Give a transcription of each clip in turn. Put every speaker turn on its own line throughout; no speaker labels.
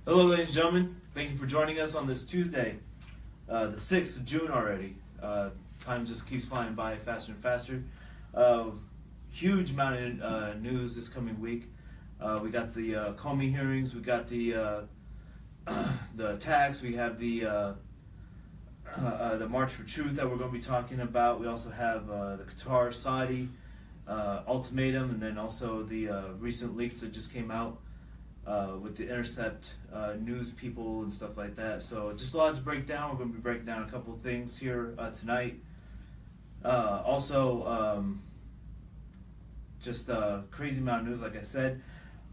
Hello, ladies and gentlemen. Thank you for joining us on this Tuesday, the 6th of June already. Time just keeps flying by faster and faster. Huge amount of news this coming week. We got the Comey hearings. We got the attacks. We have the March for Truth that we're going to be talking about. We also have the Qatar Saudi ultimatum, and then also the recent leaks that just came out with the Intercept news people and stuff like that. So just a lot to break down. We're going to be breaking down a couple of things here tonight. Just a crazy amount of news, like I said.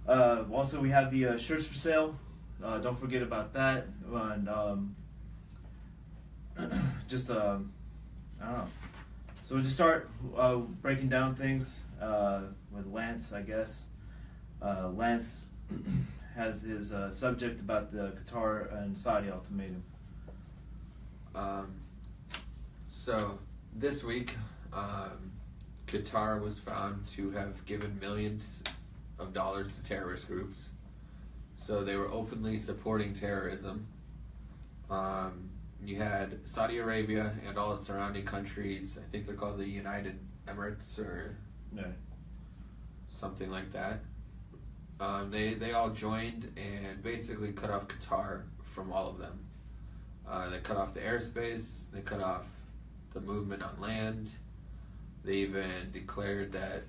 Also, we have the shirts for sale. Don't forget about that. And I don't know. So we'll just start breaking down things with Lance, I guess. Lance has his subject about the Qatar and Saudi ultimatum.
So this week, Qatar was found to have given millions of dollars to terrorist groups. So they were openly supporting terrorism. You had Saudi Arabia and all the surrounding countries. I think they're called the United Emirates or something like that. They all joined and basically cut off Qatar from all of them. They cut off the airspace, they cut off the movement on land. They even declared that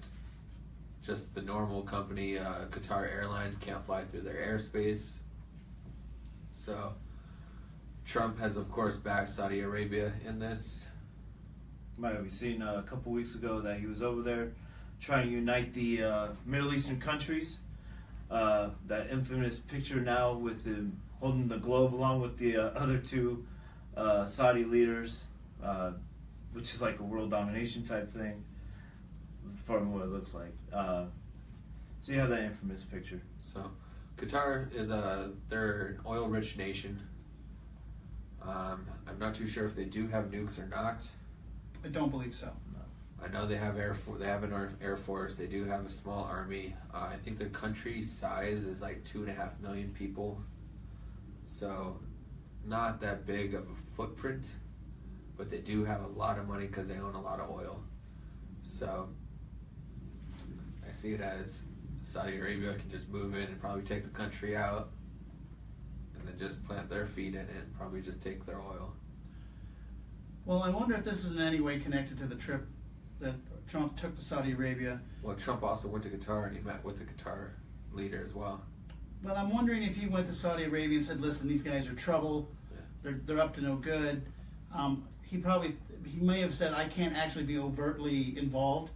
just the normal company, Qatar Airlines, can't fly through their airspace. So Trump has, of course, backed Saudi Arabia in this.
Might have seen a couple weeks ago that he was over there trying to unite the Middle Eastern countries. That infamous picture now with him holding the globe along with the other two Saudi leaders, which is like a world domination type thing, from what it looks like. So you have that infamous picture.
So Qatar is they're an oil-rich nation. I'm not too sure if they do have nukes or not.
I don't believe so.
I know they have They have an air force. They do have a small army. I think their country size is like 2.5 million people. So, not that big of a footprint, but they do have a lot of money because they own a lot of oil. So, I see it as Saudi Arabia can just move in and probably take the country out, and then just plant their feet in it and probably just take their oil.
Well, I wonder if this is in any way connected to the trip that Trump took to Saudi Arabia.
Well, Trump also went to Qatar and he met with the Qatar leader as well.
But I'm wondering if he went to Saudi Arabia and said, listen, these guys are trouble.
Yeah.
They're up to no good. He may have said, I can't actually be overtly involved,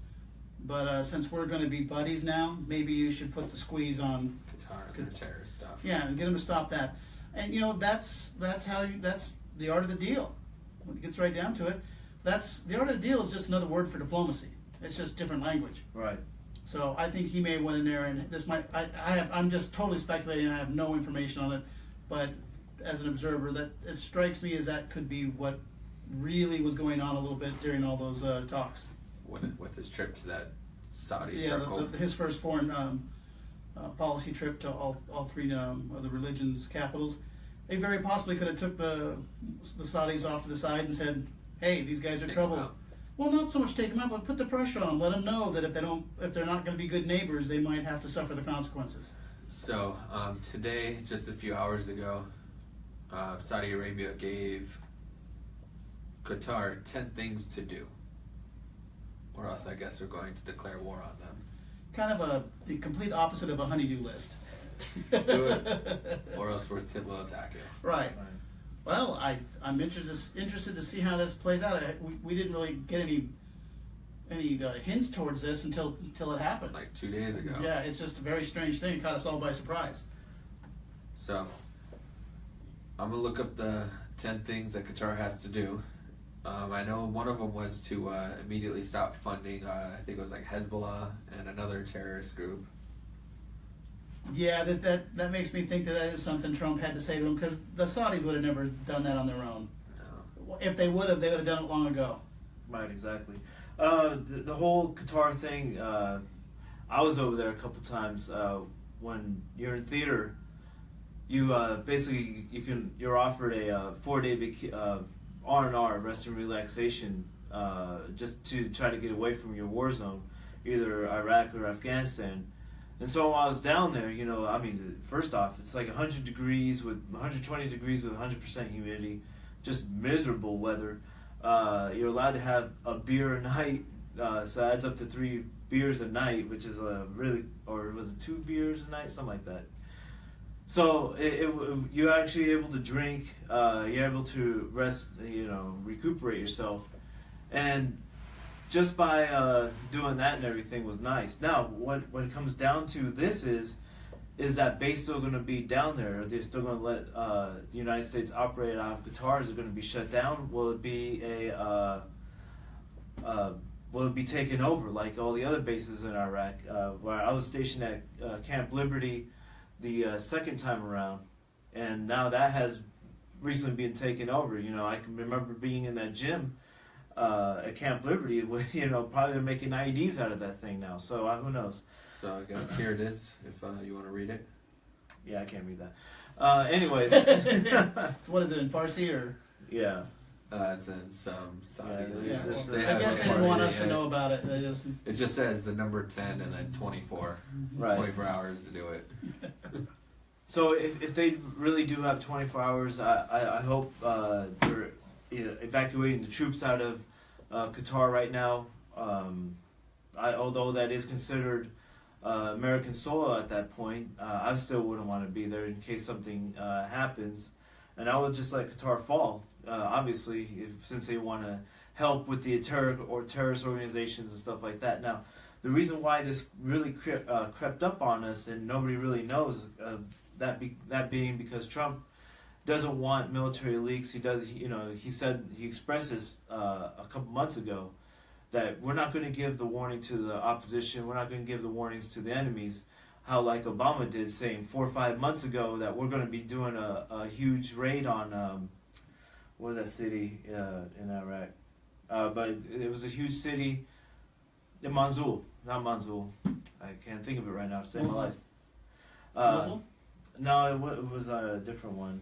but since we're going to be buddies now, maybe you should put the squeeze on
Qatar and their terrorist stuff.
Yeah, and get him to stop that. And that's the art of the deal. When it gets right down to it, that's the art of the deal is just another word for diplomacy. It's just different language.
Right.
So I think he may have went in there, and this might. I'm just totally speculating. I have no information on it, but as an observer, that it strikes me as that could be what really was going on a little bit during all those talks.
With his trip to that Saudi circle.
His first foreign policy trip to all three of the religions' capitals. They very possibly could have took the Saudis off to the side and said, "Hey, these guys are trouble." Well, not so much take them out, but put the pressure on them. Let them know that if they're not going to be good neighbors, they might have to suffer the consequences.
So today, just a few hours ago, Saudi Arabia gave Qatar 10 things to do, or else I guess they're going to declare war on them.
Kind of the complete opposite of a honey-do list.
Do it, or else we'll attack you.
Right. Well, I'm interested to see how this plays out. We didn't really get any hints towards this until it happened.
Like 2 days ago.
Yeah, it's just a very strange thing. It caught us all by surprise.
So, I'm going to look up the 10 things that Qatar has to do. I know one of them was to immediately stop funding, I think it was like Hezbollah and another terrorist group.
Yeah, that makes me think that is something Trump had to say to him, because the Saudis would have never done that on their own.
No.
If they would have done it long ago.
Right, exactly. The whole Qatar thing, I was over there a couple times when you're in theater. you basically you're offered a 4-day R&R, rest and relaxation, just to try to get away from your war zone, either Iraq or Afghanistan. And so while I was down there, I mean, first off, it's like 100 degrees with 120 degrees with 100% humidity, just miserable weather. You're allowed to have a beer a night, so that adds up to 3 beers a night, which is or was it 2 beers a night, something like that. So you're actually able to drink, you're able to rest, recuperate yourself, and just by doing that and everything was nice. Now, what it comes down to this is that base still going to be down there? Are they still going to let the United States operate out of Qatar? Is it going to be shut down? Will it be will it be taken over like all the other bases in Iraq? Where I was stationed at Camp Liberty the second time around, and now that has recently been taken over. I can remember being in that gym at Camp Liberty, probably making IEDs out of that thing now. So who knows?
So I guess here it is, if you want to read it.
Yeah, I can't read that. Anyways.
So what is it, in Farsi or?
Yeah.
It's in some Saudi.
Yeah,
I
guess they didn't want us to know about it.
It just says the number 10 and then 24.
Right.
24 hours to do it.
So if they really do have 24 hours, I hope they're evacuating the troops out of Qatar right now. Although that is considered American soil at that point, I still wouldn't want to be there in case something happens. And I would just let Qatar fall, obviously, since they want to help with the terrorist organizations and stuff like that. Now, the reason why this really crept up on us and nobody really knows, that being because Trump doesn't want military leaks. He expressed this a couple months ago, that we're not going to give the warning to the opposition, we're not going to give the warnings to the enemies, how like Obama did, saying 4 or 5 months ago that we're going to be doing a huge raid on, what was that city in Iraq? But it was a huge city in Mosul, not Mosul. I can't think of it right now to save my life.
Mosul?
No, it was a different one.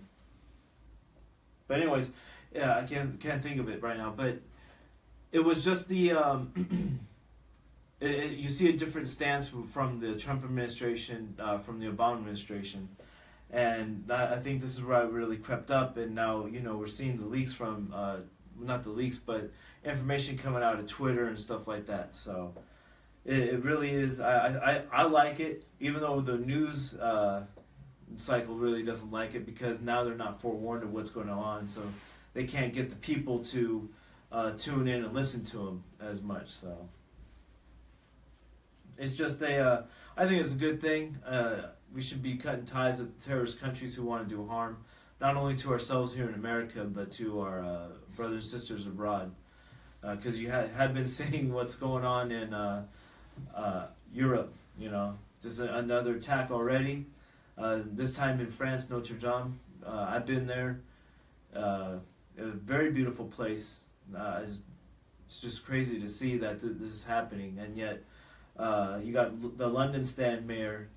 But anyways, yeah, I can't think of it right now. But it was just the you see a different stance from the Trump administration, from the Obama administration, and I think this is where it really crept up. And now we're seeing the leaks from not the leaks, but information coming out of Twitter and stuff like that. So it really is. I like it, even though the news cycle really doesn't like it, because now they're not forewarned of what's going on, so they can't get the people to tune in and listen to them as much. So it's just I think it's a good thing. We should be cutting ties with terrorist countries who want to do harm, not only to ourselves here in America, but to our brothers and sisters abroad. Because you had been seeing what's going on in Europe, just another attack already. This time in France, Notre Dame. I've been there. A very beautiful place. It's just crazy to see that this is happening, and yet you got the London stand mayor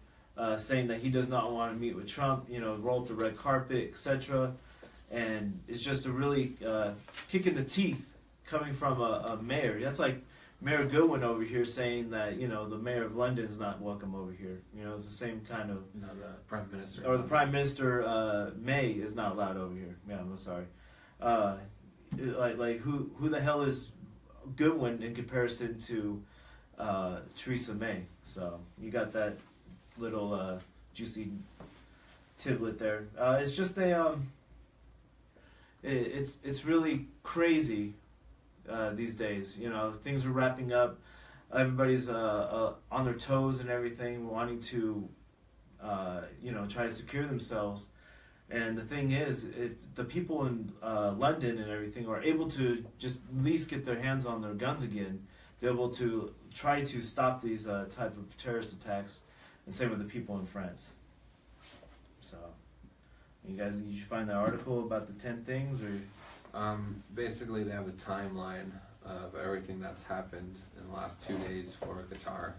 saying that he does not want to meet with Trump. Roll up the red carpet, etc. And it's just a really kick in the teeth coming from a mayor. That's like Mayor Goodwin over here saying that the mayor of London is not welcome over here. It's the same kind of.
No, the prime minister.
Or the prime minister May is not allowed over here. Yeah, I'm sorry. Like who the hell is Goodwin in comparison to Theresa May? So you got that little juicy tidbit there. It's just it's really crazy. These days, things are wrapping up. Everybody's on their toes and everything, wanting to, try to secure themselves. And the thing is, if the people in London and everything are able to just at least get their hands on their guns again, they're able to try to stop these type of terrorist attacks. And same with the people in France. So, did you find that article about the 10 things, or?
Basically, they have a timeline of everything that's happened in the last 2 days for Qatar.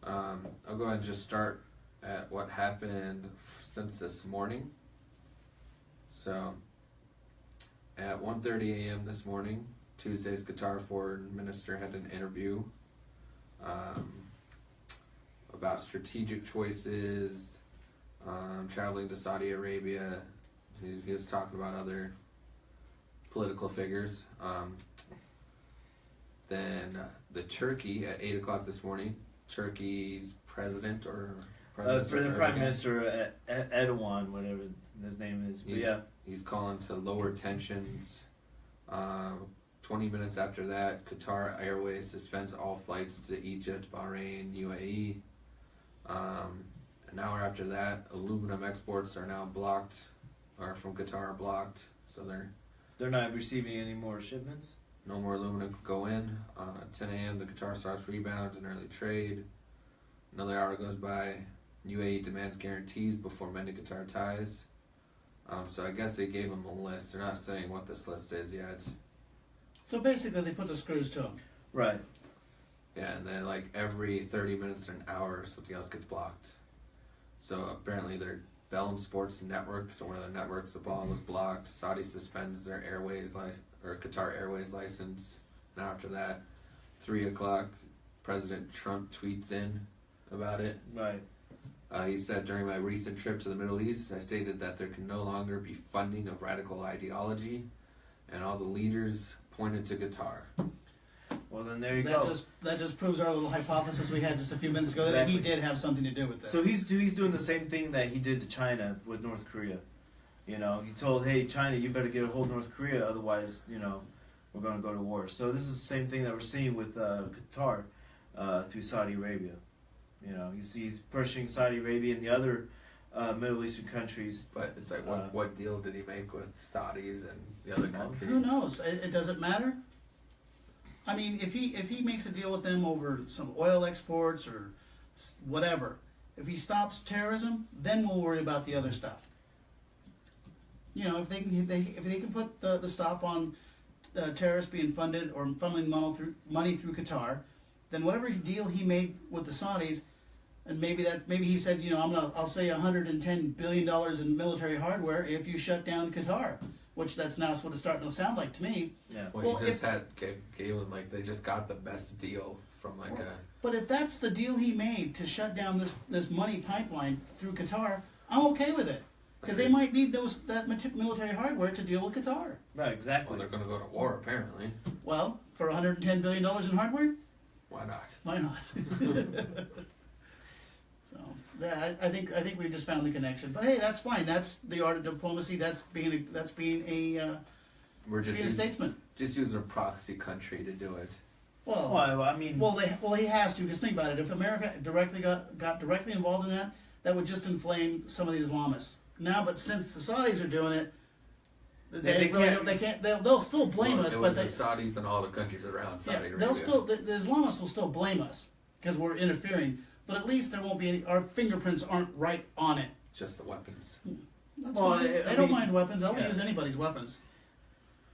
I'll go ahead and just start at what happened since this morning. So, at 1:30 a.m. this morning, Tuesday's Qatar foreign minister had an interview about strategic choices, traveling to Saudi Arabia. He was talking about other political figures. Then the Turkey at 8 o'clock this morning. Turkey's president or
Prime Minister Erdogan, whatever his name is. But
he's calling to lower tensions. 20 minutes after that, Qatar Airways suspends all flights to Egypt, Bahrain, UAE. An hour after that, aluminum exports are now blocked, or from Qatar are blocked. So
they're not receiving any more shipments.
No more aluminum could go in. 10 a.m. the Qatar stocks rebound in early trade. Another hour goes by. UAE demands guarantees before mending Qatar ties. So I guess they gave them a list. They're not saying what this list is yet.
So basically, they put the screws to them.
Right.
Yeah, and then like every 30 minutes or an hour, something else gets blocked. So apparently their Bellum Sports Network, so one of their networks, the ball was blocked. Saudi suspends their Qatar Airways license. And after that, 3 o'clock, President Trump tweets in about it.
Right.
He said, during my recent trip to the Middle East, I stated that there can no longer be funding of radical ideology, and all the leaders pointed to Qatar.
Well, then there you go.
That just proves our little hypothesis we had just a few minutes ago that he did have something to do with this.
So he's doing the same thing that he did to China with North Korea. You know, he told, hey, China, you better get a hold of North Korea, otherwise, you know, we're going to go to war. So this is the same thing that we're seeing with Qatar through Saudi Arabia. You know, he's pushing Saudi Arabia and the other Middle Eastern countries.
But it's like, what deal did he make with Saudis and the other countries?
Who knows? It doesn't matter. I mean, if he makes a deal with them over some oil exports or whatever, if he stops terrorism, then we'll worry about the other stuff. You know, if they can put the stop on terrorists being funded or funneling money through Qatar, then whatever deal he made with the Saudis, and maybe he said, you know, I'll say $110 billion in military hardware if you shut down Qatar. Which that's now what it's starting to sound like to me.
Yeah. Well, he just gave him, like, they just got the best deal from like a.
But if that's the deal he made to shut down this money pipeline through Qatar, I'm okay with it because they might need that military hardware to deal with Qatar.
Right, exactly.
Well, they're going to go to war apparently.
Well, for $110 billion in hardware.
Why not?
Why not? So yeah, I think we just found the connection. But hey, that's fine. That's the art of diplomacy. That's being a statesman.
Just using a proxy country to do it.
Well,
I mean,
he has to, because think about it. If America directly got directly involved in that would just inflame some of the Islamists. Now, but since the Saudis are doing it, they'll still blame us. But
the Saudis and all the countries around Saudi Arabia.
The Islamists will still blame us because we're interfering. But at least there won't be our fingerprints aren't right on it.
Just the weapons.
That's fine. They don't mind weapons. They'll use anybody's weapons.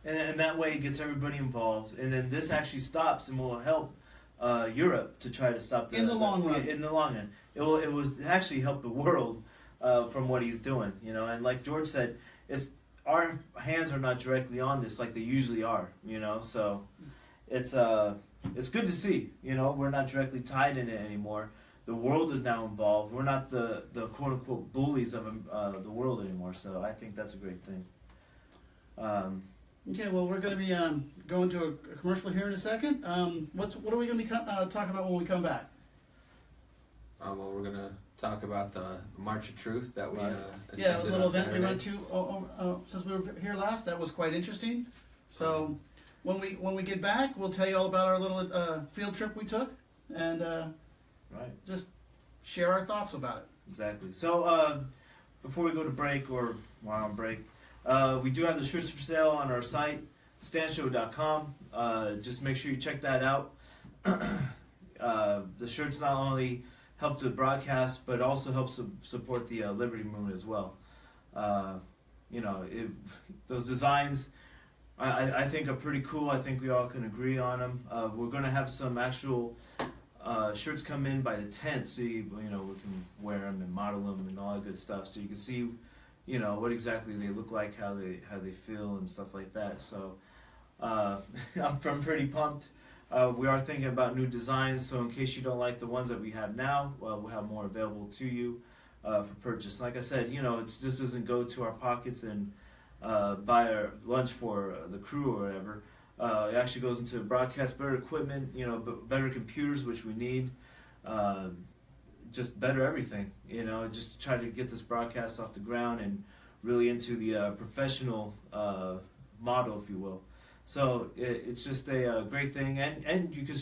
And that way it gets everybody involved. And then this actually stops and will help Europe to try to stop
in the long run.
In the long run. It will actually help the world from what he's doing. You know, and like George said, our hands are not directly on this like they usually are. You know, so it's good to see. You know, we're not directly tied in it anymore. The world is now involved. We're not the quote unquote bullies of the world anymore. So I think that's a great thing.
Okay, well, we're going to be going to a commercial here in a second. What are we going to be talking about when we come back?
Well, we're going to talk about the March of Truth that we
a little event we went to since we were here last. That was quite interesting. So when we get back, we'll tell you all about our little field trip we took and just share our thoughts about it.
Exactly. So before we go to break or while on break, we do have the shirts for sale on our site, stanshow.com. Just make sure you check that out. The shirts not only help to broadcast, but also help support the Liberty Movement as well. Those designs, I think are pretty cool. I think we all can agree on them. We're going to have some actual shirts come in by the 10th, so we can wear them and model them and all that good stuff, so you can see, what exactly they look like, how they feel and stuff like that. So I'm pretty pumped. We are thinking about new designs, so in case you don't like the ones that we have now, we'll have more available to you for purchase. Like I said, it just doesn't go to our pockets and buy our lunch for the crew or whatever. It actually goes into broadcast better equipment, better computers, which we need, just better everything, just to try to get this broadcast off the ground and really into the professional model, if you will. So it's just a great thing, and you can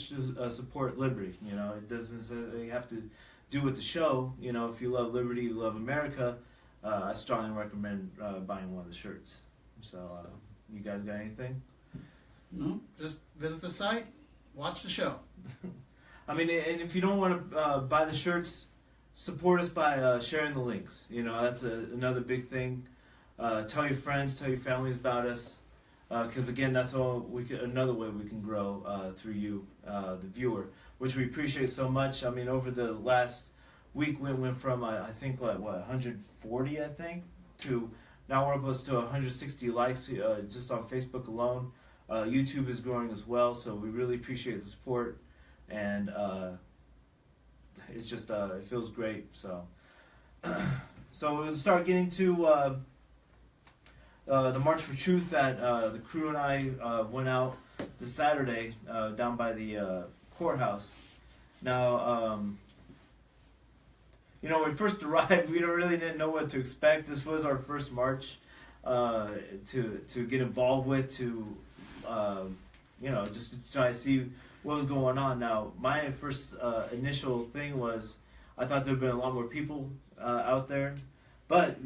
support Liberty. It doesn't say you have to do with the show. If you love Liberty, you love America, I strongly recommend buying one of the shirts. So you guys got anything?
No, just visit the site, watch the show.
I mean, and if you don't want to buy the shirts, support us by sharing the links. That's another big thing. Tell your friends, tell your families about us, because again, that's another way we can grow through you, the viewer, which we appreciate so much. I mean, over the last week, we went from I think 140, I think, to now we're up to 160 likes just on Facebook alone. YouTube is growing as well, so we really appreciate the support, and it's just it feels great. So we'll start getting to the March for Truth that the crew and I went out this Saturday down by the courthouse. Now, when we first arrived, we really didn't know what to expect. This was our first march to get involved with, just to try to see what was going on. Now, my first initial thing was I thought there would have been a lot more people out there, but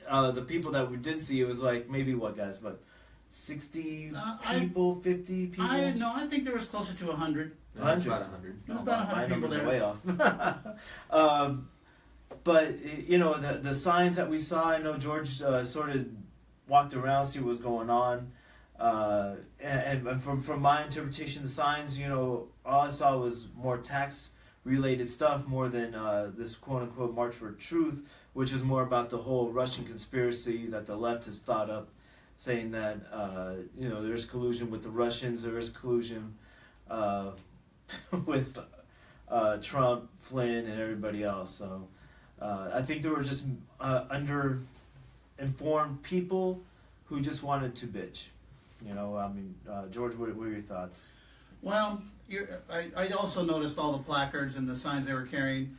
the people that we did see, it was like maybe 60 people, 50 people?
I think there was closer to 100.
No, it was about 100.
There was about 100 people there.
My numbers are way off. But, the signs that we saw, I know George sort of walked around, see what was going on. And from my interpretation of the signs, all I saw was more tax-related stuff more than this quote-unquote March for Truth, which is more about the whole Russian conspiracy that the left has thought up, saying that, there's collusion with the Russians, there is collusion with Trump, Flynn, and everybody else. So I think there were just under-informed people who just wanted to bitch. George, what are your thoughts?
Well, I also noticed all the placards and the signs they were carrying.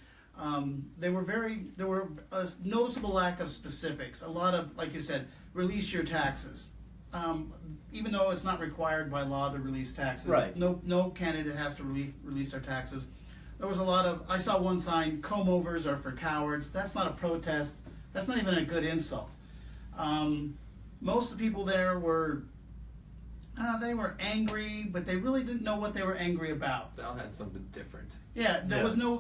There were a noticeable lack of specifics. A lot of, like you said, release your taxes. Even though it's not required by law to release taxes.
Right.
No candidate has to release their taxes. There was a lot of, I saw one sign, comb-overs are for cowards. That's not a protest. That's not even a good insult. Most of the people there were, they were angry, but they really didn't know what they were angry about.
They all had something different.
Yeah, there was no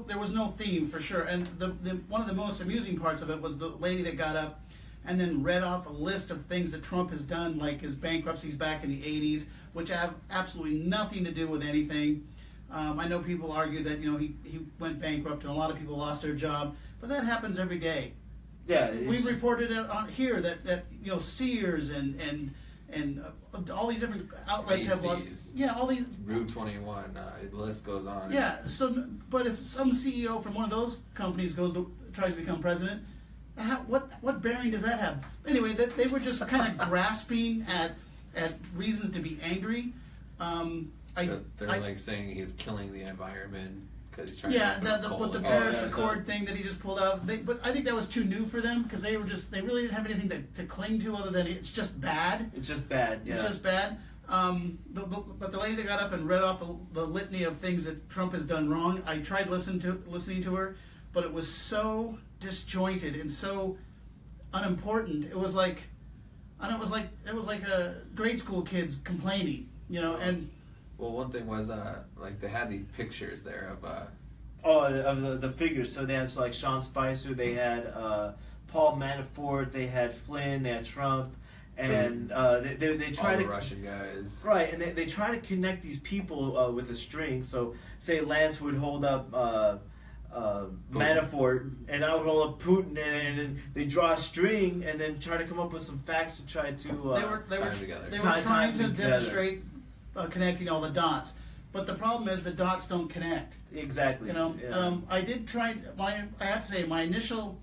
theme for sure. And the one of the most amusing parts of it was the lady that got up and then read off a list of things that Trump has done, like his bankruptcies back in the 80s, which have absolutely nothing to do with anything. I know people argue that he went bankrupt and a lot of people lost their job, but that happens every day.
Yeah,
we've reported it on here that Sears and all these different outlets have lost. Yeah, all these.
Rue 21. The list goes on.
Yeah. So, but if some CEO from one of those companies tries to become president, what bearing does that have? Anyway, they were just kind of grasping at reasons to be angry.
They're saying he's killing the environment because he's trying to
with the Paris Accord thing that he just pulled out. But I think that was too new for them because they really didn't have anything to cling to other than it's just bad.
It's just bad. Yeah.
It's just bad. But the lady that got up and read off the litany of things that Trump has done wrong, I tried listening to her, but it was so disjointed and so unimportant. It was like, it was like grade school kids complaining, and.
Well, one thing was they had these pictures there of
of the figures. So they had Sean Spicer, they had Paul Manafort, they had Flynn, they had Trump, and they try
all the
to
Russian guys.
right, and they try to connect these people with a string. So say Lance would hold up Manafort, and I would hold up Putin, and then they draw a string, and then try to come up with some facts to try to
they were
together.
trying to demonstrate connecting all the dots, but the problem is the dots don't connect.
exactly.
You know,
Yeah.
I did try. I have to say, my initial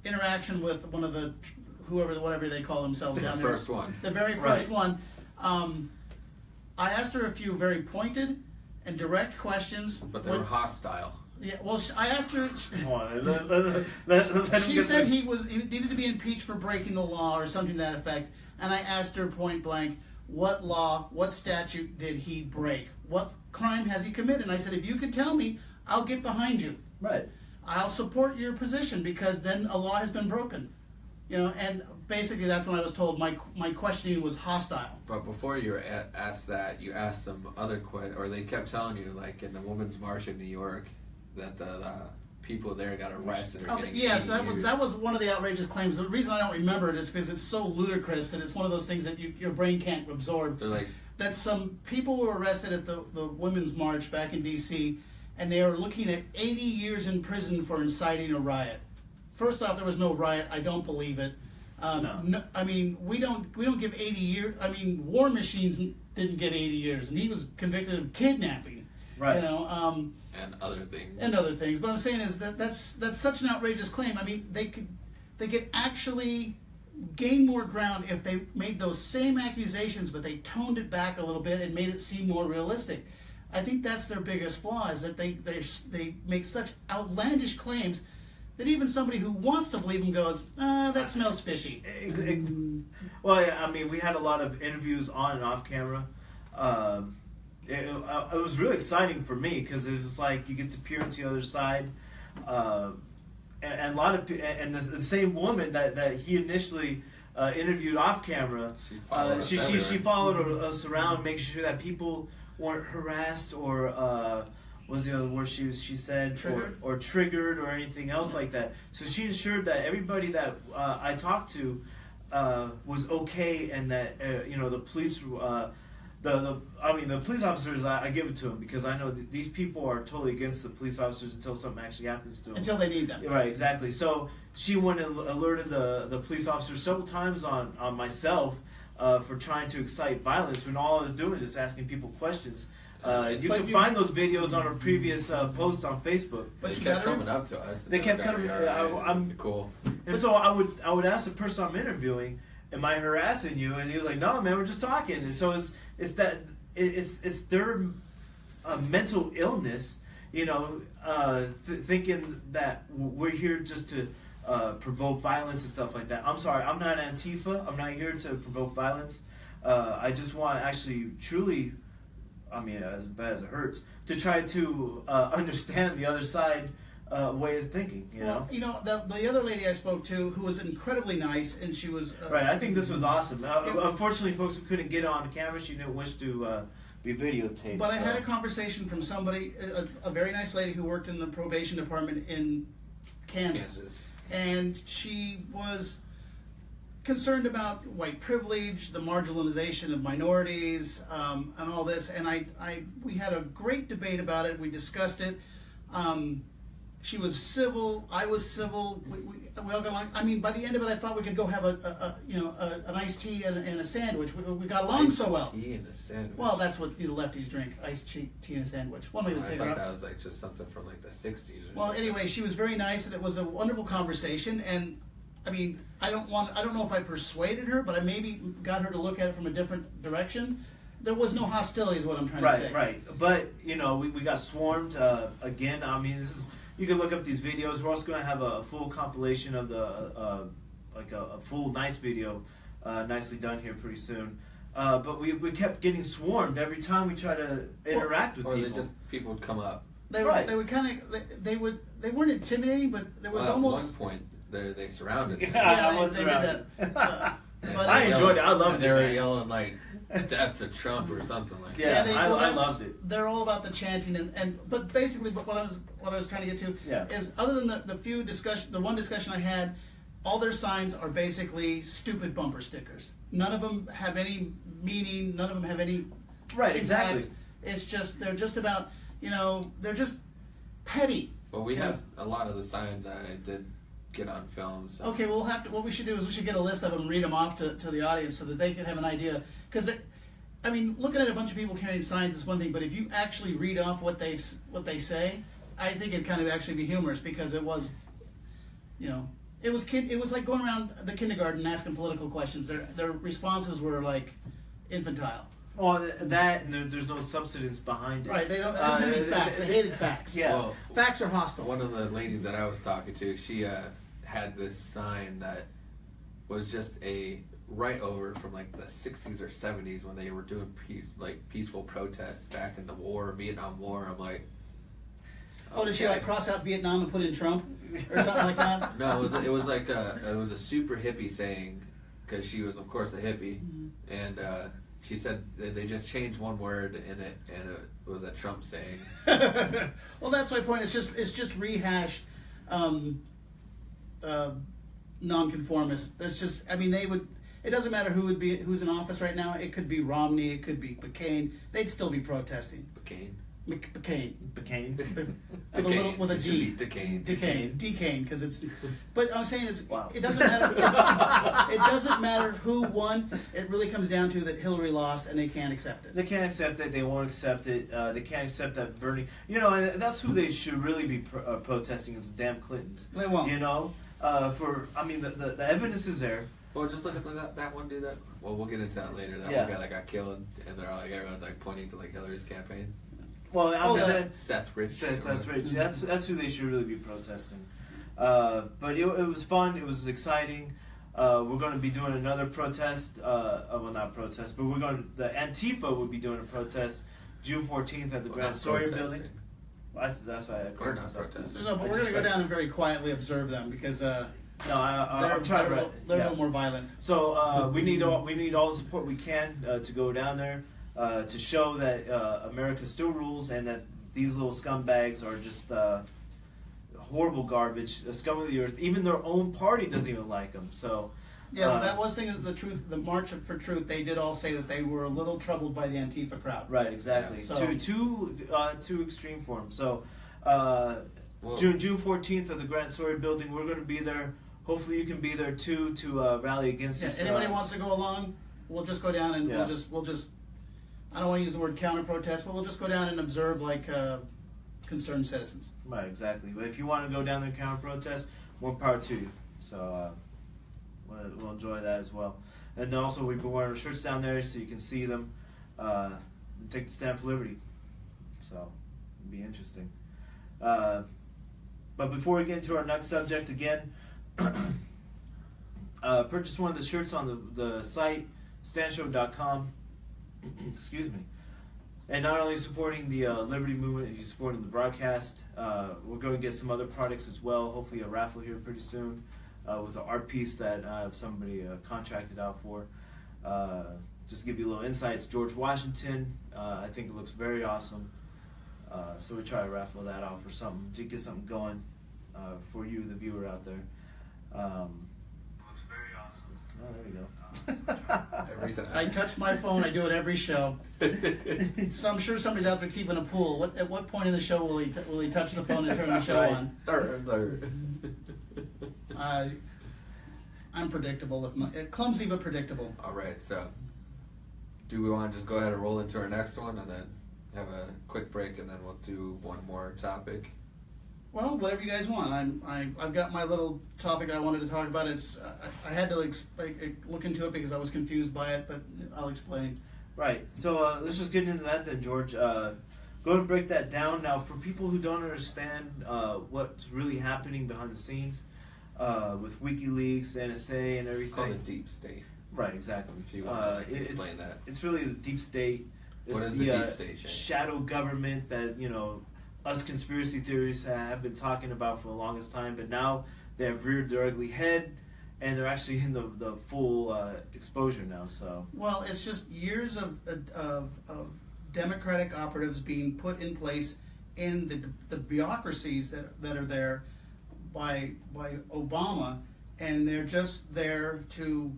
interaction with one of the whatever they call themselves down there,
First one.
the very first one. I asked her a few very pointed and direct questions.
But they were hostile.
Yeah, well, I asked her.
Come on, let him
She
get
said
the-
he needed to be impeached for breaking the law or something to that effect. And I asked her point blank, what law, what statute did he break? What crime has he committed? And I said, if you could tell me, I'll get behind you.
right.
I'll support your position because then a law has been broken. You know, and basically that's when I was told my questioning was hostile.
But before you were asked that, you asked some other or they kept telling you, like in the Women's March in New York, that the people there got arrested. Or
Oh,
getting
yes,
8 years.
that was one of the outrageous claims. The reason I don't remember it is because it's so ludicrous and it's one of those things that your brain can't absorb.
They're like,
That some people were arrested at the Women's March back in D.C. and they are looking at 80 years in prison for inciting a riot. First off, there was no riot. I don't believe it.
No.
I mean, we don't give 80 years. I mean, War Machines didn't get 80 years, and he was convicted of kidnapping.
Right.
You know.
and other things.
And other things. But I'm saying is that's such an outrageous claim. I mean, they could actually gain more ground if they made those same accusations, but they toned it back a little bit and made it seem more realistic. I think that's their biggest flaw, is that they make such outlandish claims that even somebody who wants to believe them goes, that smells fishy.
Well, yeah, I mean, we had a lot of interviews on and off camera. It was really exciting for me because it was like you get to peer into the other side, and a lot of and the same woman that he initially interviewed off camera, she followed us around, making sure that people weren't harassed or what was the other word she said
Triggered?
or triggered or anything else like that. So she ensured that everybody that I talked to was okay, and that the police. The police officers, I give it to them because I know that these people are totally against the police officers until something actually happens to them.
Until they need them.
Right, exactly. So she went and alerted the police officers several times on myself for trying to excite violence when all I was doing is just asking people questions. You can find those videos on a previous post on Facebook.
They kept coming up to us.
They kept coming. I'm
cool.
And so I would ask the person I'm interviewing, "Am I harassing you?" And he was like, "No, man, we're just talking." And so it's their mental illness, thinking that we're here just to provoke violence and stuff like that. I'm sorry, I'm not Antifa. I'm not here to provoke violence. I just want to actually truly, as bad as it hurts, to try to understand the other side way of thinking.
The other lady I spoke to, who was incredibly nice, and she was
right. I think this was awesome. Unfortunately, folks, we couldn't get on camera. She didn't wish to be videotaped.
But I had a conversation from somebody, a very nice lady who worked in the probation department in Kansas. And she was concerned about white privilege, the marginalization of minorities, and all this. And we had a great debate about it. We discussed it. She was civil. I was civil. We all got along. By the end of it, I thought we could go have an iced tea and a sandwich. We got along so well.
Iced tea and a sandwich.
Well, that's what the lefties drink: iced tea and a sandwich. One way to
I
take
thought
it
that
out.
was like just something from like the '60s or something.
Well, anyway, she was very nice, and it was a wonderful conversation. And I don't know if I persuaded her, but I maybe got her to look at it from a different direction. There was no hostility, is what I'm trying to say.
Right. But we got swarmed again. You can look up these videos. We're also going to have a full compilation of the a full nice video, nicely done here pretty soon. But we kept getting swarmed every time we try to interact with people.
People would come up.
They would kind of they weren't intimidating, but there was almost
at one point they surrounded me.
Yeah, they did that. But
I enjoyed it. I loved it.
They were
man.
yelling like "Death to Trump" or something like
Yeah,
that.
I loved it.
They're all about the chanting, but basically, what I was trying to get to is, other than the one discussion I had, all their signs are basically stupid bumper stickers. None of them have any meaning. None of them have any
Right,
impact.
exactly.
It's just they're just about they're just petty.
Well, we have a lot of the signs I did get on film. So.
Okay, we'll have to. What we should do is we should get a list of them and read them off to the audience so that they can have an idea. Because I mean, looking at a bunch of people carrying signs is one thing, but if you actually read off what they say, I think it'd kind of actually be humorous because it was, it was like going around the kindergarten and asking political questions. Their responses were like infantile.
Well, that and there's no substance behind it.
Right? They don't have any facts. They hated facts.
Yeah.
Well,
Facts are hostile.
one of the ladies that I was talking to, she had this sign that was just a right over from like the 60s or 70s when they were doing peaceful protests back in the Vietnam War. I'm like,
Oh, did she like cross out Vietnam and put in Trump or something like that?
No, it was like it was a super hippie saying, because she was of course a hippie, and she said they just changed one word in it, and it was a Trump saying.
Well, that's my point. It's just rehash nonconformists. It's just, I mean, they would. It doesn't matter who's in office right now. It could be Romney. It could be McCain. They'd still be protesting.
McCain.
McCain.
With a D.
Decane.
Decane, because it's. But I'm saying
Wow.
it doesn't matter. It doesn't matter who won. It really comes down to that Hillary lost, and they can't accept it.
They can't accept it. They won't accept it. They can't accept that Bernie. And that's who they should really be protesting is the damn Clintons.
They won't.
The evidence is there.
Well, just look at that one dude. We'll get into that later. That
Yeah.
one guy that got killed, and they're all like everyone's like pointing to like Hillary's campaign.
Well,
Seth Rich.
Seth Rich. That's who they should really be protesting. But it was fun. It was exciting. We're going to be doing another protest. Not protest, but the Antifa will be doing a protest June 14th at the Grand Sawyer building. That's why I
We're not protesting.
No, but we're going to go down and very quietly observe them because
I'm trying
they're
to.
a little more violent.
So we need all the support we can to go down there to show that America still rules and that these little scumbags are just horrible garbage, scum of the earth. Even their own party doesn't even like them. So
yeah, well, that was the March for Truth. They did all say that they were a little troubled by the Antifa crowd.
right, exactly.
Yeah, so-
Too extreme for them. So
Well-
June 14th at the Grand Sawyer building, we're going to be there. Hopefully, you can be there too to rally against
Yeah,
this.
anybody wants to go along, we'll just go down and
Yeah.
we'll just. I don't want to use the word counter protest, but we'll just go down and observe like concerned citizens.
Right, exactly. But if you want to go down there and counter protest, more power to you. So we'll enjoy that as well. And also, we've been wearing our shirts down there so you can see them. And take the stand for liberty. So it'll be interesting. But before we get into our next subject again, purchase one of the shirts on the site, standshow.com. Excuse me. And not only supporting the Liberty Movement, you're supporting the broadcast. We're going to get some other products as well. Hopefully a raffle here pretty soon with an art piece that I have somebody contracted out for. Just to give you a little insight, it's George Washington. I think it looks very awesome. So we try to raffle that out for something, to get something going for you, the viewer out there. Looks very awesome. Oh, there you go.
Every time.
I touch my phone. I do it every show. So I'm sure somebody's out there keeping a pool. At what point in the show will he touch the phone and turn the show
Right.
on? I'm predictable, clumsy but predictable.
All right, so do we want to just go ahead and roll into our next one and then have a quick break and then we'll do one more topic?
Well, whatever you guys want. I've got my little topic I wanted to talk about. It's I had to look into it because I was confused by it, but I'll explain.
Right. So let's just get into that then, George. Go and break that down. Now, for people who don't understand what's really happening behind the scenes with WikiLeaks, NSA, and everything.
It's called the deep state.
Right, exactly.
If you want to explain that.
It's really the deep state. It's
What is the deep state, Shane?
Shadow government that, us conspiracy theorists have been talking about for the longest time, but now they have reared their ugly head, and they're actually in the full exposure now. So
Well, it's just years of Democratic operatives being put in place in the bureaucracies that are there by Obama, and they're just there to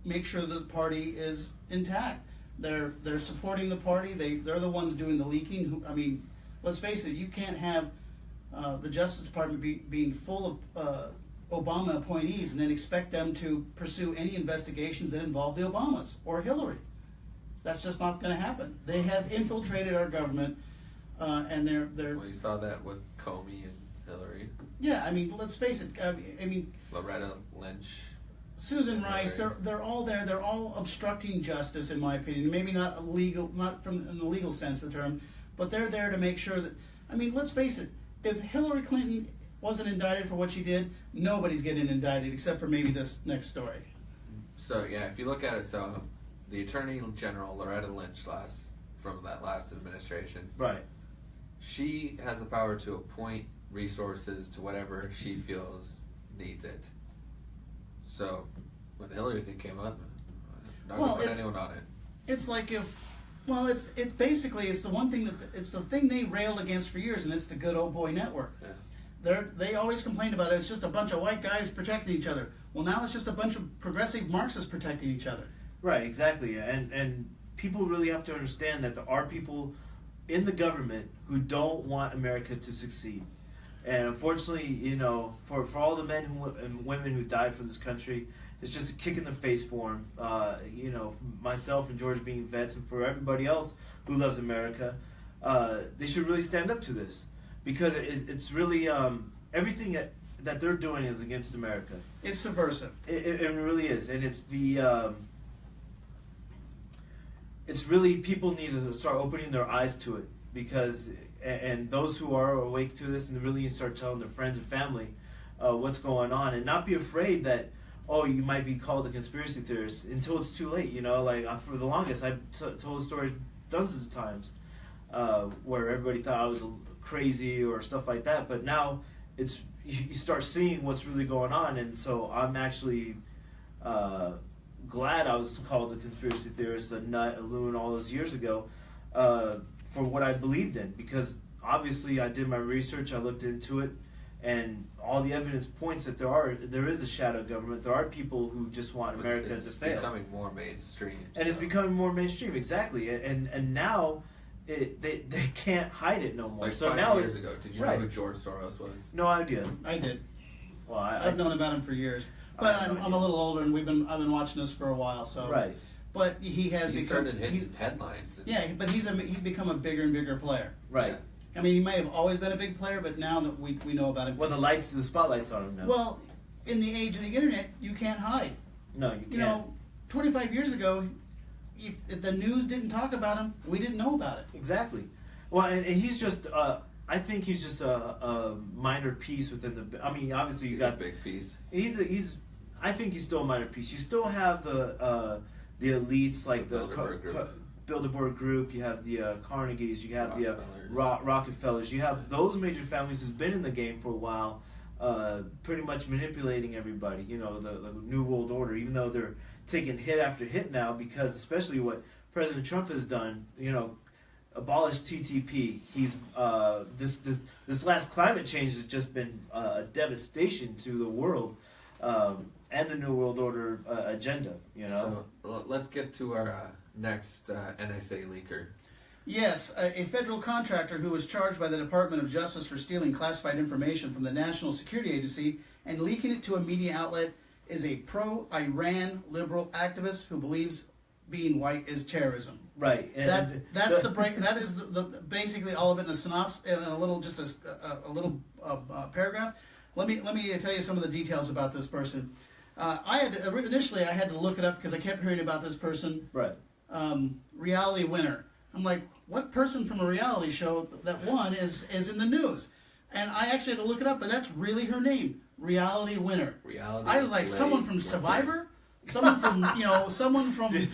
make sure the party is intact. They're supporting the party. They're the ones doing the leaking. I mean, let's face it. You can't have the Justice Department being full of Obama appointees and then expect them to pursue any investigations that involve the Obamas or Hillary. That's just not going to happen. They have infiltrated our government, and they're.
Well, you saw that with Comey and Hillary.
Yeah, I mean, let's face it. I mean,
Loretta Lynch.
Susan Rice, they're all there. They're all obstructing justice, in my opinion. Maybe not illegal, not from in the legal sense of the term, but they're there to make sure that. I mean, let's face it. If Hillary Clinton wasn't indicted for what she did, nobody's getting indicted except for maybe this next story.
So yeah, if you look at it, so the Attorney General Loretta Lynch from that last administration,
Right.
she has the power to appoint resources to whatever she feels needs it. So when the Hillary thing came up, not
Well,
gonna put
it's-
anyone on it.
It's like it's basically it's the one thing it's the thing they railed against for years, and it's the good old boy network.
Yeah.
They always complained about it. It's just a bunch of white guys protecting each other. Well, now it's just a bunch of progressive Marxists protecting each other.
Right, exactly. And people really have to understand that there are people in the government who don't want America to succeed. And unfortunately, you know, for all the men and women who died for this country, it's just a kick in the face for them. You know, myself and George being vets, and for everybody else who loves America, they should really stand up to this, because it's really everything that they're doing is against America.
It's subversive.
It really is, and it's it's really, people need to start opening their eyes to it, because and those who are awake to this and really need to start telling their friends and family what's going on, and not be afraid that, oh, you might be called a conspiracy theorist until it's too late. You know, like for the longest, I've told the story dozens of times where everybody thought I was crazy or stuff like that, but now it's you start seeing what's really going on, and so I'm actually glad I was called a conspiracy theorist, a nut, a loon, all those years ago, for what I believed in, because obviously I did my research, I looked into it, and all the evidence points that there is a shadow government. There are people who just want America to fail.
It's becoming more mainstream.
And it's becoming more mainstream, exactly. And now they can't hide it no more.
Like
so
5
now
years ago, did you know who George Soros was?
No idea.
I did.
Well,
I've known about him for years, but I'm a little older, and I've been watching this for a while. So
right.
But he
started hitting headlines.
Yeah, but he's become a bigger and bigger player.
Right.
Yeah.
I mean, he may have always been a big player, but now that we know about him.
Well, the spotlight's on him now.
Well, in the age of the internet, you can't hide.
No, you can't.
You know, 25 years ago, if the news didn't talk about him, we didn't know about it.
Exactly. Well, and he's just. I think he's just a minor piece within the. I mean, obviously you got
a big piece.
He's. I think he's still a minor piece. You still have the elites like the Bilderberg Group. You have the Carnegies. You have the Rockefellers. You have those major families who's been in the game for a while, pretty much manipulating everybody. You know, the New World Order. Even though they're taking hit after hit now, because especially what President Trump has done. You know, abolished TTP. He's this last climate change has just been a devastation to the world. And the New World Order agenda, you know.
So let's get to our next NSA leaker.
Yes, a federal contractor who was charged by the Department of Justice for stealing classified information from the National Security Agency and leaking it to a media outlet is a pro-Iran liberal activist who believes being white is terrorism.
Right.
And that's the break. That is basically all of it in a synopsis and a little paragraph. Let me tell you some of the details about this person. Initially I had to look it up because I kept hearing about this person.
Right.
Reality winner. I'm like, what person from a reality show that won is in the news? And I actually had to look it up, but that's really her name, Reality winner.
Reality.
I was like, someone from Survivor, someone from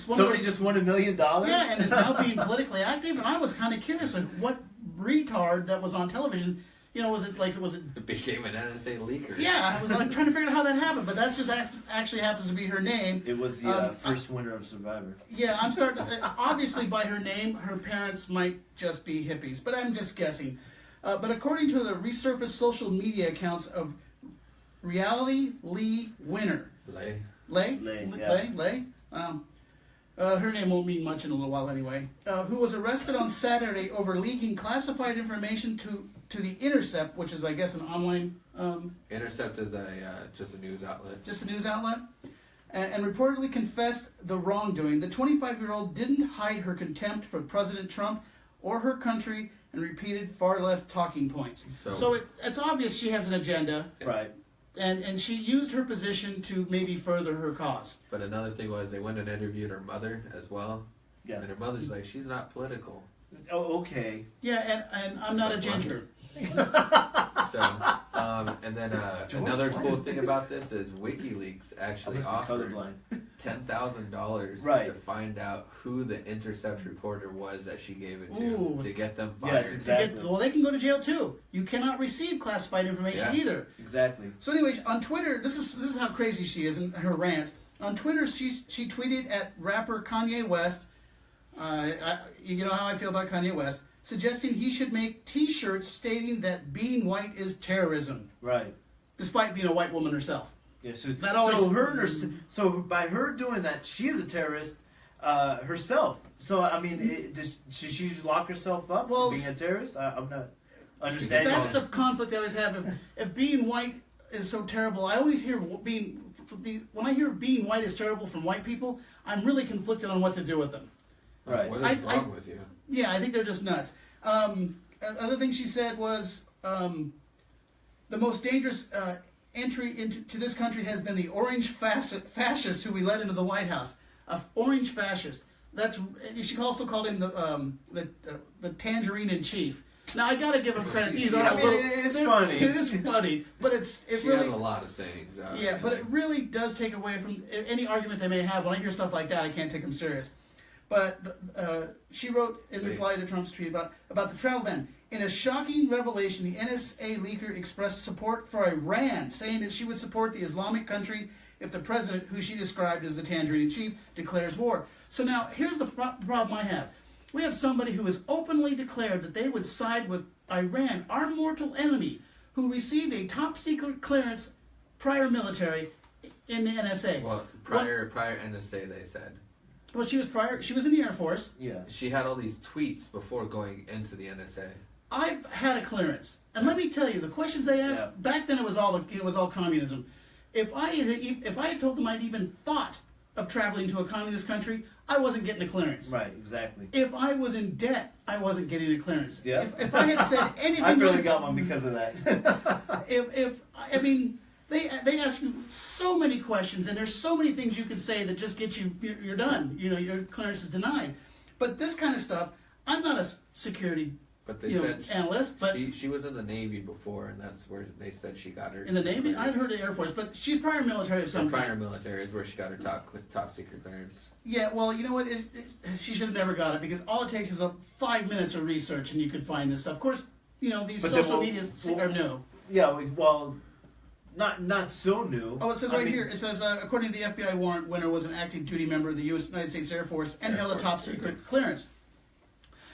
somebody just won $1 million.
Yeah, and is now being politically active. And I was kind of curious, like, what retard that was on television. You know, was it
became an NSA leaker?
Yeah, I was like trying to figure out how that happened, but that's just actually happens to be her name.
It was the first winner of Survivor.
Yeah, I'm starting to, obviously by her name, her parents might just be hippies, but I'm just guessing. But according to the resurfaced social media accounts of Reality Lee Winner.
Lay.
Lay. Her name won't mean much in a little while anyway. Who was arrested on Saturday over leaking classified information to the Intercept, which is, I guess, an online.
Intercept is just a news outlet.
Just a news outlet, and reportedly confessed the wrongdoing. The 25-year-old didn't hide her contempt for President Trump or her country and repeated far-left talking points. So it's obvious she has an agenda.
Right.
And she used her position to maybe further her cause.
But another thing was they went and interviewed her mother as well.
Yeah.
And her mother's like, she's not political.
Oh, okay.
Yeah, and I'm not a ginger.
So, and then another cool thing about this is WikiLeaks actually offered $10,000 to find out who the Intercept reporter was that she gave it to get them fired.
Yes, exactly.
Well, they can go to jail too. You cannot receive classified information either.
Exactly.
So, anyways, on Twitter, this is how crazy she is in her rants. On Twitter, she tweeted at rapper Kanye West. You know how I feel about Kanye West. Suggesting he should make T-shirts stating that being white is terrorism.
Right. Despite
being a white woman herself.
Yeah, so by her doing that, she is a terrorist herself. So I mean, should she lock herself up for being a terrorist? I'm not understanding.
That's the conflict I always have. If being white is so terrible, I always hear when I hear being white is terrible from white people, I'm really conflicted on what to do with them.
Right. What is wrong with you?
Yeah, I think they're just nuts. Other thing she said was the most dangerous entry into this country has been the orange fascist who we let into the White House. Orange fascist. She also called him the tangerine in chief. Now I gotta give him credit.
It's funny.
It is funny, but she
really has a lot of sayings.
But it really does take away from any argument they may have. When I hear stuff like that, I can't take them serious. But she wrote in reply to Trump's tweet about the travel ban. In a shocking revelation, the NSA leaker expressed support for Iran, saying that she would support the Islamic country if the president, who she described as the tangerine-in-chief, declares war. So now, here's the problem I have. We have somebody who has openly declared that they would side with Iran, our mortal enemy, who received a top-secret clearance prior military in the NSA.
Well, prior NSA, they said.
Well, she was in the Air Force.
Yeah. She had all these tweets before going into the NSA.
I've had a clearance, and let me tell you, the questions they asked back then, it was all communism. If I had told them I'd even thought of traveling to a communist country, I wasn't getting a clearance.
Right, exactly.
If I was in debt, I wasn't getting a clearance.
Yeah.
If I had said anything,
I really got one because of that.
They ask you so many questions, and there's so many things you can say that just get you're done. You know, your clearance is denied. But this kind of stuff, I'm not a security analyst. But
she was in the Navy before, and that's where they said she got her.
In the Navy, I'd heard the Air Force, but she's prior military of some kind.
Prior military is where she got her top secret clearance.
Yeah, well, you know what? She should have never got it because all it takes is 5 minutes of research, and you could find this stuff. Of course, these social medias are new.
Yeah, well. Not so new.
Oh, it says here. It says, according to the FBI warrant, Winner was an active duty member of the United States Air Force and held a top secret clearance.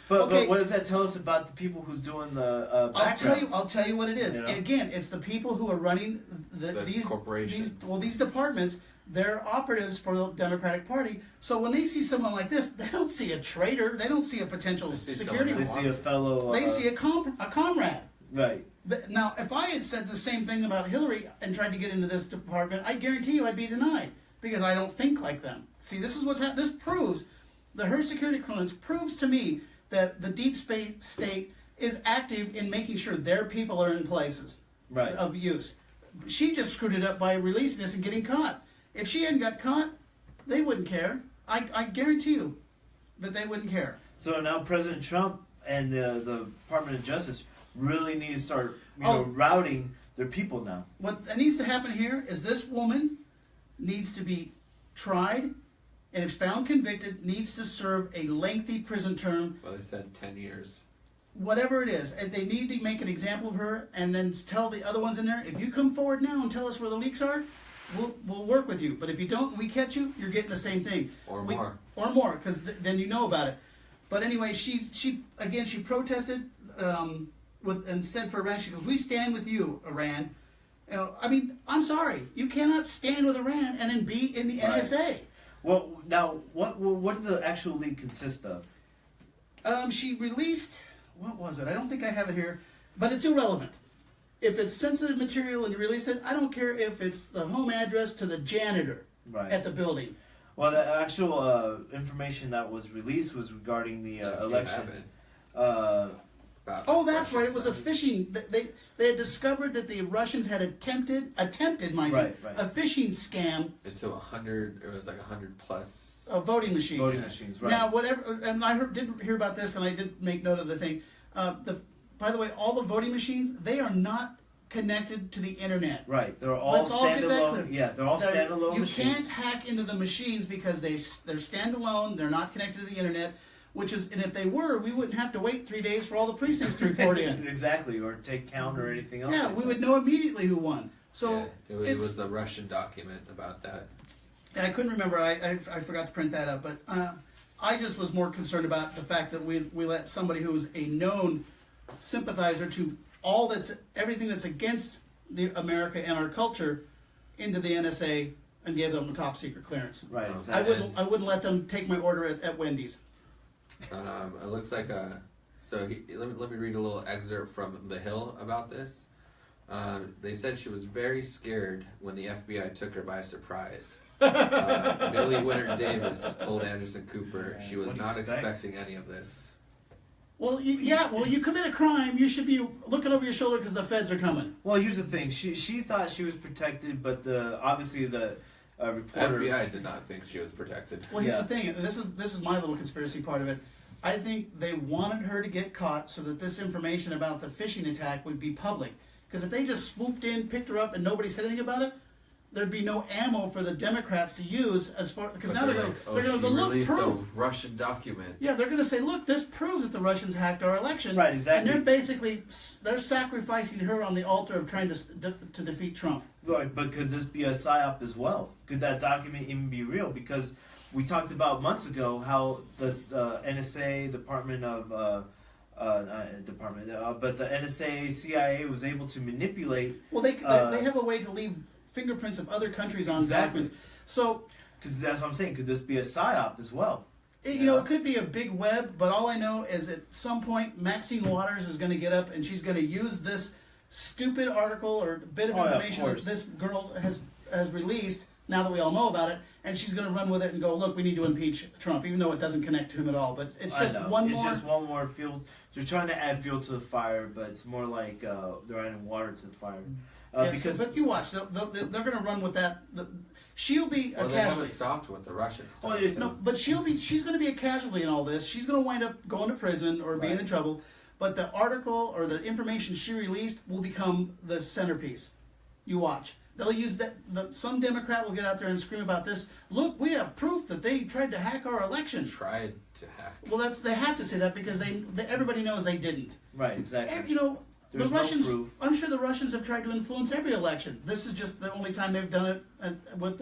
But what does that tell us about the people who's doing the backgrounds?
I'll tell you what it is. And again, it's the people who are running these
corporations.
These departments. They're operatives for the Democratic Party. So when they see someone like this, they don't see a traitor. They don't see a potential security.
They see a fellow.
They see a comrade.
Right.
Now, if I had said the same thing about Hillary and tried to get into this department, I guarantee you I'd be denied because I don't think like them. See, this is what's happening. This proves that her security clearance proves to me that the deep state is active in making sure their people are in places of use. She just screwed it up by releasing this and getting caught. If she hadn't got caught, they wouldn't care. I guarantee you that they wouldn't care.
So now President Trump and the Department of Justice really need to start routing their people now.
What needs to happen here is this woman needs to be tried, and if found convicted, needs to serve a lengthy prison term.
Well, they said 10 years.
Whatever it is. And they need to make an example of her and then tell the other ones in there, if you come forward now and tell us where the leaks are, we'll work with you. But if you don't and we catch you, you're getting the same thing.
Or more,
because then you know about it. But anyway, she protested and sent for Iran. She goes, we stand with you, Iran. You know, I mean, I'm sorry, you cannot stand with Iran and then be in the NSA.
Well, now, what did the actual leak consist of?
She released, what was it? I don't think I have it here, but it's irrelevant. If it's sensitive material and you release it, I don't care if it's the home address to the janitor at the building.
Well, the actual information that was released was regarding the election.
That's right. It was a phishing. They had discovered that the Russians had attempted, mind you, a phishing scam
into 100. It was like 100 plus
voting machines.
Voting machines, right?
Now, whatever. And I did hear about this, and I did make note of the thing. By the way, all the voting machines, they are not connected to the internet.
Right. They're all standalone. Yeah, they're all standalone machines.
You can't hack into the machines because they're standalone. They're not connected to the internet. And if they were, we wouldn't have to wait 3 days for all the precincts to report in.
Exactly, or take count or anything else.
Yeah, we would know immediately who won. So
it was the Russian document about that.
I couldn't remember. I forgot to print that up. But I just was more concerned about the fact that we let somebody who's a known sympathizer to everything that's against America and our culture into the NSA and gave them a top secret clearance.
Right. Exactly.
I wouldn't let them take my order at Wendy's.
It looks like let me read a little excerpt from The Hill about this. They said she was very scared when the FBI took her by surprise. Billy Winter Davis told Anderson Cooper she was not expecting any of this.
Well, you commit a crime, you should be looking over your shoulder because the feds are coming.
Well, here's the thing. She thought she was protected, but obviously the reporter...
FBI did not think she was protected.
Well, here's the thing. This is my little conspiracy part of it. I think they wanted her to get caught so that this information about the phishing attack would be public. Because if they just swooped in, picked her up, and nobody said anything about it, there'd be no ammo for the Democrats to use because now they're going to look proof.
A Russian document.
Yeah, they're going to say, look, this proves that the Russians hacked our election.
Right, exactly.
And they're sacrificing her on the altar of trying to defeat Trump.
Right, but could this be a psyop as well? Could that document even be real? Because we talked about months ago how the NSA, but the NSA, CIA was able to manipulate.
Well, they have a way to leave fingerprints of other countries on documents. So,
because that's what I'm saying. Could this be a psyop as well?
It could be a big web, but all I know is at some point Maxine Waters is going to get up and she's going to use this stupid article or bit of information that this girl has released, now that we all know about it, and she's going to run with it and go, look, we need to impeach Trump, even though it doesn't connect to him at all. But it's just one more
fuel. They're trying to add fuel to the fire, but it's more like they're adding water to the fire.
But you watch, they're going to run with that. She'll be a casualty.
They haven't stopped with the Russian stuff.
No, but she's going to be a casualty in all this. She's going to wind up going to prison or being in trouble. But the article or the information she released will become the centerpiece. You watch. They'll use that. Some Democrat will get out there and scream about this. Look, we have proof that they tried to hack our election.
Tried to hack.
Well, they have to say that because everybody knows they didn't.
Right. Exactly.
The Russians. I'm sure the Russians have tried to influence every election. This is just the only time they've done it with.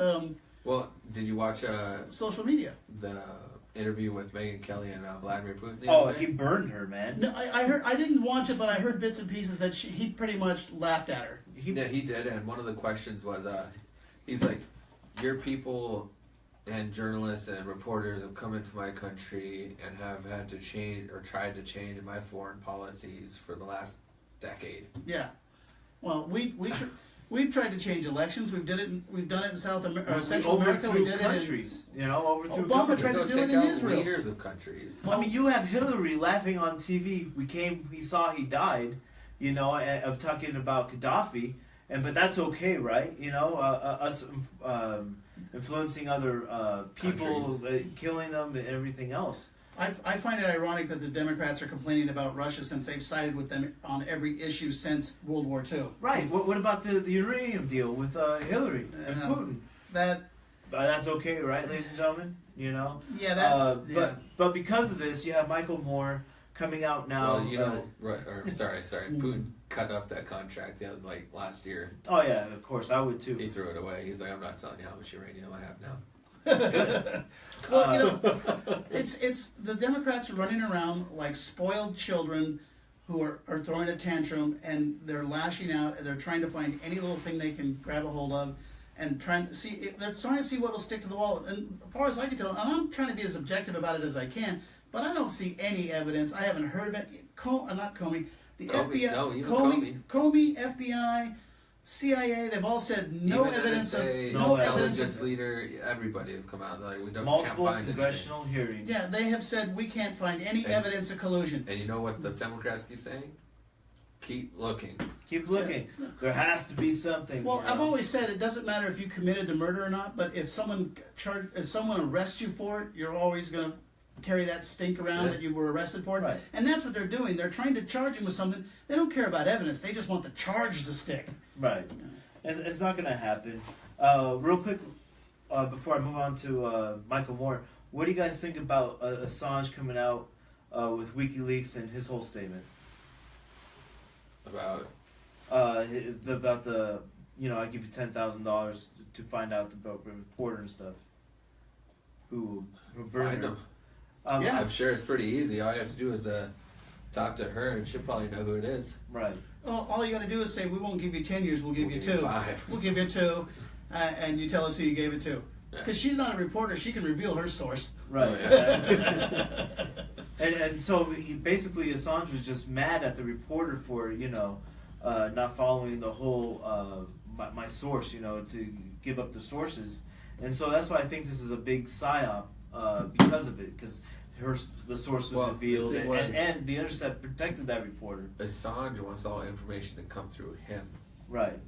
Well, did you watch
social media?
The interview with Megyn Kelly and Vladimir Putin?
Oh, he burned her, man.
No, I heard. I didn't watch it, but I heard bits and pieces that he pretty much laughed at her.
He did, and one of the questions was, he's like, your people and journalists and reporters have come into my country and have had to change or tried to change my foreign policies for the last decade.
Yeah, well, we've tried to change elections. We've done it in Central America. We did
countries. Overthrew
Obama tried to do it in Israel.
Leaders of countries.
Well, you have Hillary laughing on TV. He saw he died. Of talking about Gaddafi, but that's okay, right? Us influencing other people, killing them, and everything else.
I find it ironic that the Democrats are complaining about Russia since they've sided with them on every issue since World War II.
Right. What about the uranium deal with Hillary and Putin? That's okay, right, ladies and gentlemen?
Yeah, that's.
But because of this, you have Michael Moore coming out now.
Well, sorry. Putin cut up that contract last year.
Oh yeah, of course, I would too.
He threw it away. He's like, I'm not telling you how much uranium I have now.
Well, it's the Democrats are running around like spoiled children, who are throwing a tantrum, and they're lashing out, and they're trying to find any little thing they can grab a hold of, and they're trying to see what will stick to the wall. And as far as I can tell, and I'm trying to be as objective about it as I can, but I don't see any evidence. I haven't heard of it. Not Comey, the FBI,
no, even
Comey, FBI, CIA, they've all said no
even
evidence
NSA,
of no evidence.
intelligence leader, everybody have come out like we
Multiple
can't find
congressional hearings.
Yeah, they have said we can't find any evidence of collusion.
And you know what the Democrats keep saying? Keep looking.
Keep looking. There has to be something.
Well,
you know?
I've always said it doesn't matter if you committed the murder or not, but if someone arrests you for it, you're always going to carry that stink around that you were arrested for it.
Right.
And that's what they're doing. They're trying to charge him with something. They don't care about evidence. They just want the charge to stick.
Right. It's not going to happen. Real quick, before I move on to Michael Moore, what do you guys think about Assange coming out with WikiLeaks and his whole statement?
About
I give you $10,000 to find out about the reporter and stuff who burned
find
her.
them.
Yeah.
I'm sure it's pretty easy. All you have to do is talk to her, and she'll probably know who it is.
Right.
Well, all you got to do is say, we won't give you 10 years, we'll give you 2.
5.
We'll give you 2, and you tell us who you gave it to.
Yeah.
Because she's not a reporter, she can reveal her source.
Right.
Oh, yeah.
Exactly. and so basically Assange was just mad at the reporter for not following the whole my source, to give up the sources, and so that's why I think this is a big psyop because of it, because the source was revealed, and the Intercept protected that reporter.
Assange wants all information to come through him.
Right.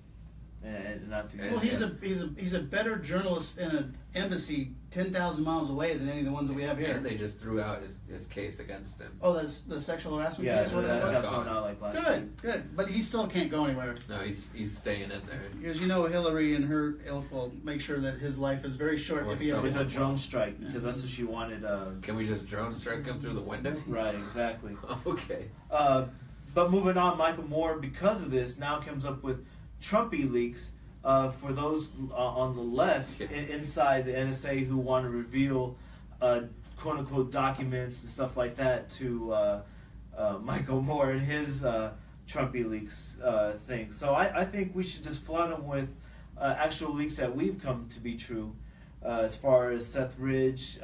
And not the
Well, he's a better journalist in an embassy 10,000 miles away than any of the ones that we have here.
And they just threw out his case against him.
Oh, that's the sexual harassment
Yeah,
case. What
that
it was?
got thrown out like last week.
Good, but he still can't go anywhere.
No, he's staying in there.
Because Hillary and her ilk will make sure that his life is very short if he ever
With a
gets
drone strike, because that's what she wanted.
Can we just drone strike him through the window?
Right, exactly.
Okay.
But moving on, Michael Moore, because of this, now comes up with Trumpy leaks. For those on the left inside the NSA who want to reveal quote unquote documents and stuff like that to Michael Moore and his Trumpy leaks thing. So I think we should just flood them with actual leaks that we've come to be true. As far as Seth Ridge,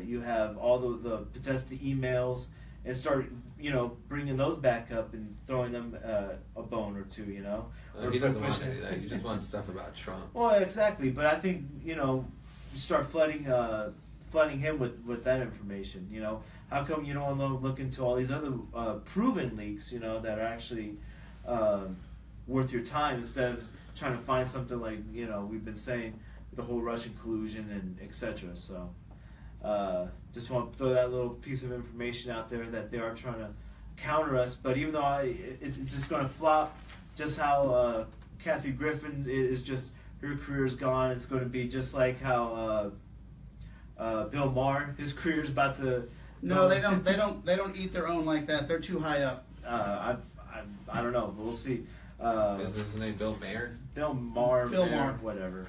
you have all the Podesta emails, and start bringing those back up and throwing them a bone or two,
He doesn't want any of that. He just wants stuff about Trump.
Well, exactly, but I think you start flooding him with that information. How come you don't look into all these other proven leaks, that are actually worth your time, instead of trying to find something like we've been saying, the whole Russian collusion and etc. So just want to throw that little piece of information out there that they are trying to counter us. But even though it's just going to flop, just how Kathy Griffin is just, her career's gone. It's going to be just like how Bill Maher, his career's about to.
No, they don't eat their own like that. They're too high up.
I don't know. We'll see.
Is his name Bill Maher?
Bill Maher,
Maher.
whatever.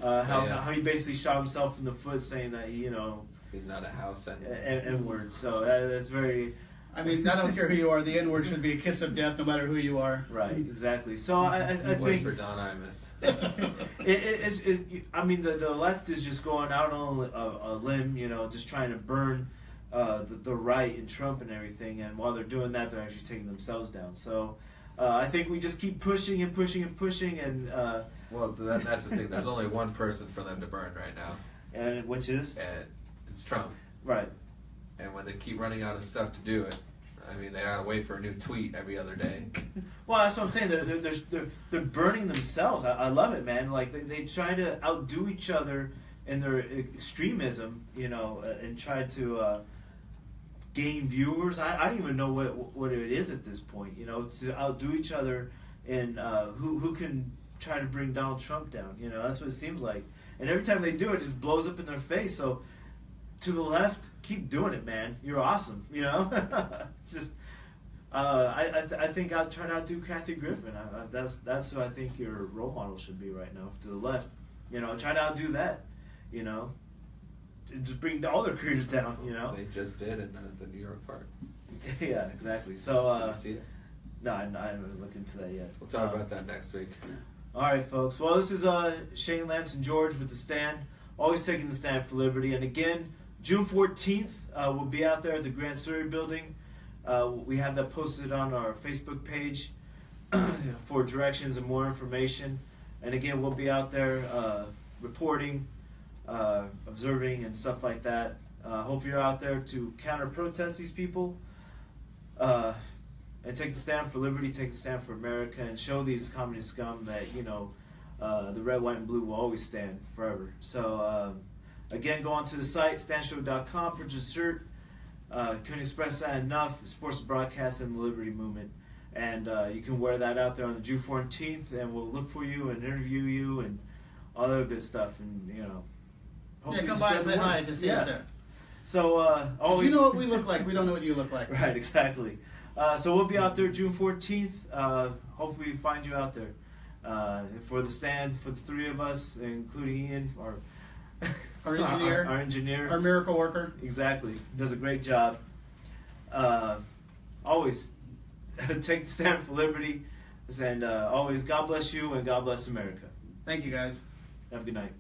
How he basically shot himself in the foot, saying that
he's not a house
N-word. So that's very.
I mean, I don't care who you are. The N-word should be a kiss of death, no matter who you are.
Right, exactly. So I think
for Don Imus.
I mean, the left is just going out on a limb, just trying to burn the right in Trump and everything. And while they're doing that, they're actually taking themselves down. So I think we just keep pushing and pushing and pushing. And
well, that's the thing. There's only one person for them to burn right now,
and which is
it's Trump.
Right.
And when they keep running out of stuff to do it, I mean, they gotta wait for a new tweet every other day.
Well, that's what I'm saying. They're burning themselves. I love it, man. Like they try to outdo each other in their extremism, and try to gain viewers. I don't even know what it is at this point. To outdo each other in who can try to bring Donald Trump down. That's what it seems like. And every time they do it, it just blows up in their face. So. To the left, keep doing it, man. You're awesome. It's just, I think I'll try to outdo Kathy Griffin. That's who I think your role model should be right now. To the left, try to outdo that. Just bring all their careers down.
They just did in the New York Park.
Yeah, exactly. So
Did you see it?
No, I haven't looked into that yet.
We'll talk about that next week.
All right, folks. Well, this is Shane, Lance, and George with The Stand. Always taking the stand for liberty. And again, June 14th, we'll be out there at the Grand Surrey Building. We have that posted on our Facebook page for directions and more information. And again, we'll be out there reporting, observing, and stuff like that. Hope you're out there to counter-protest these people and take the stand for liberty, take the stand for America, and show these communist scum that, the red, white, and blue will always stand forever. So, again, go on to the site, standshow.com, purchase a shirt. Couldn't express that enough. It supports the broadcast and the liberty movement. And you can wear that out there on the June 14th, and we'll look for you and interview you and all that good stuff. And, hopefully
come by and say hi if you see us there.
So, always.
You know what we look like. We don't know what you look like.
Right, exactly. So we'll be out there June 14th. Hopefully we find you out there. For the stand, for the three of us, including Ian,
Our engineer.
our engineer.
Our miracle worker.
Exactly. Does a great job. Always take the stand for liberty. And always, God bless you and God bless America.
Thank you, guys.
Have a good night.